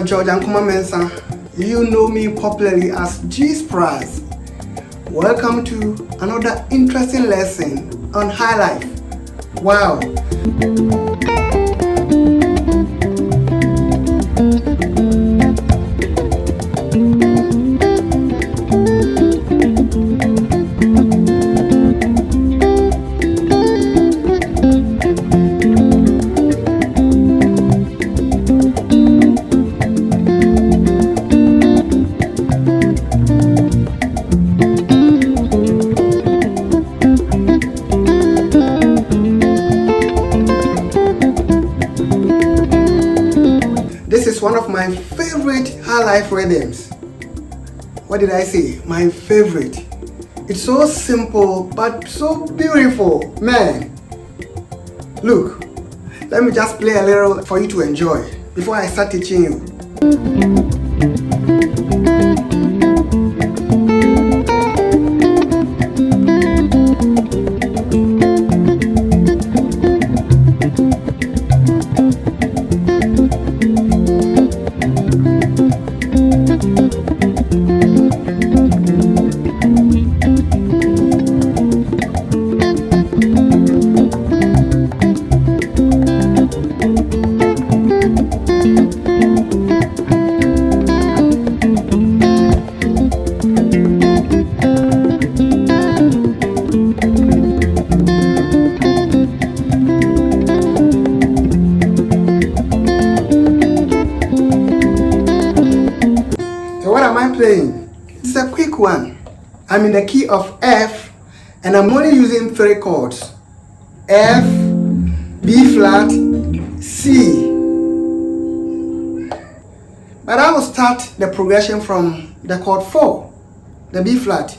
George Mensa. You know me popularly as Georgespratz. Welcome to another interesting lesson on Highlife. Wow! This is one of my favorite Highlife rhythms. What did I say? My favorite. It's so simple but so beautiful, man. Look, let me just play a little for you to enjoy before I start teaching you. What am I playing? It's a quick one. I'm in the key of F and I'm only using 3 chords. F, B flat, C. But I will start the progression from the chord 4, the B flat.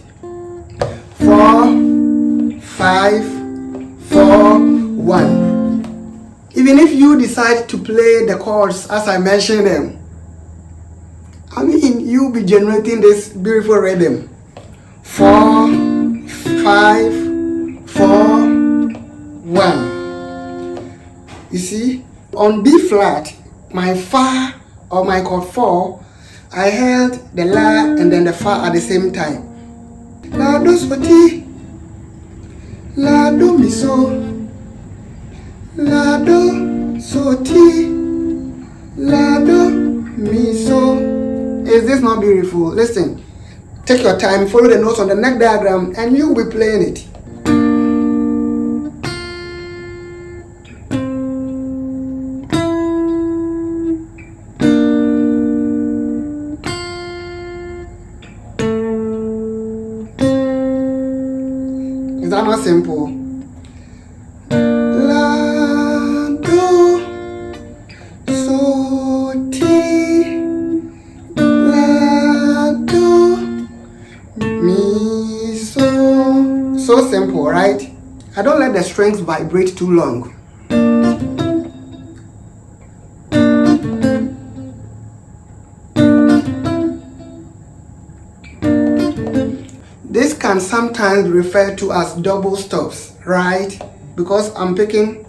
4, 5, 4, 1. Even if you decide to play the chords as I mentioned them, I mean, you'll be generating this beautiful rhythm. 4, 5, 4, 1. You see, on B flat, my Fa or my chord 4, I held the La and then the Fa at the same time. La do so ti, La do mi so, La do so ti, La do mi so. Is this not beautiful? Listen, take your time, follow the notes on the neck diagram, and you'll be playing it. Is that not simple? La, do, so, ti. So simple, right? I don't let the strings vibrate too long. This can sometimes be referred to as double stops, right? Because I'm picking.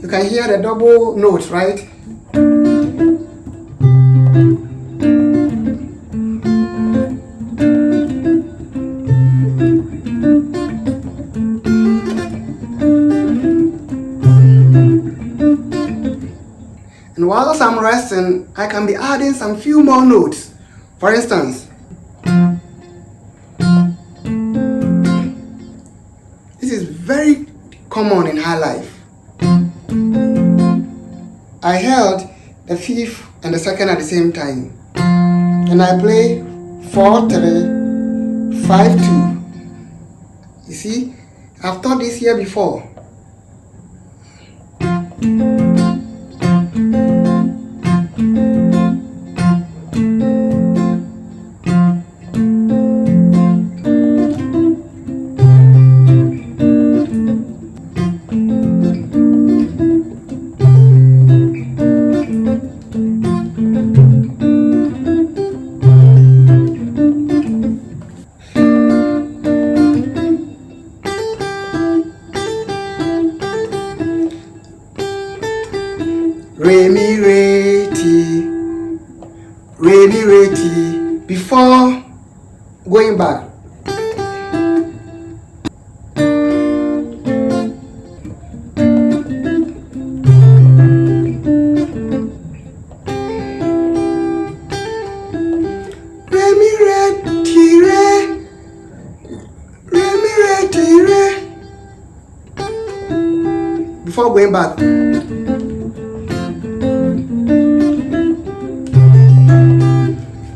You can hear the double notes, right? And whilst I'm resting, I can be adding some few more notes. For instance, this is very common in Highlife. I held the 5th and the 2nd at the same time. And I play 4, 3, 5, 2. You see, I've taught this here before. re mi re ti, re mi re ti. Before going back. Re mi re ti re, re mi re ti re. Before going back.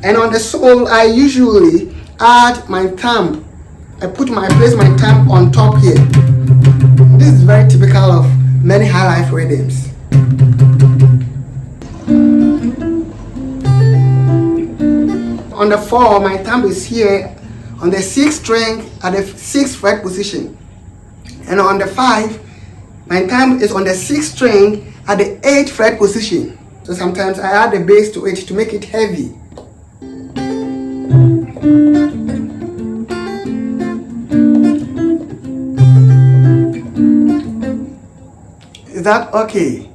And on the sole, I usually add my thumb. I place my thumb on top here. This is very typical of many Highlife rhythms. On the 4, my thumb is here on the 6th string at the 6th fret position. And on the 5, my thumb is on the 6th string at the 8th fret position. So sometimes I add the bass to it to make it heavy. Is that okay?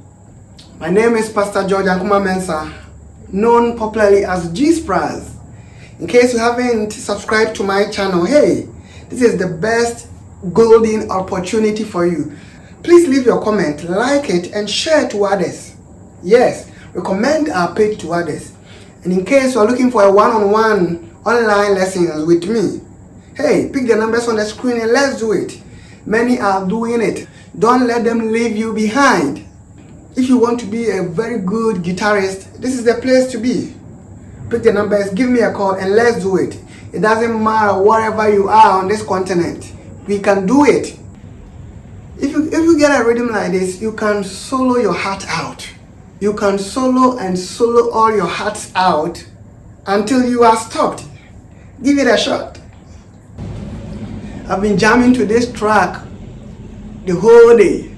My name is Pastor George Mensah, known popularly as Georgespratz. In case you haven't subscribed to my channel, hey, this is the best golden opportunity for you. Please leave your comment, like it, and share it to others. Yes, recommend our page to others. And in case you are looking for a one-on-one online lessons with me, hey, pick the numbers on the screen and let's do it. Many are doing it. Don't let them leave you behind. If you want to be a very good guitarist, this is the place to be. Pick the numbers, give me a call, and let's do it. It doesn't matter wherever you are on this continent. We can do it. If you get a rhythm like this, you can solo your heart out. You can solo all your hearts out until you are stopped. Give it a shot. I've been jamming to this track the whole day.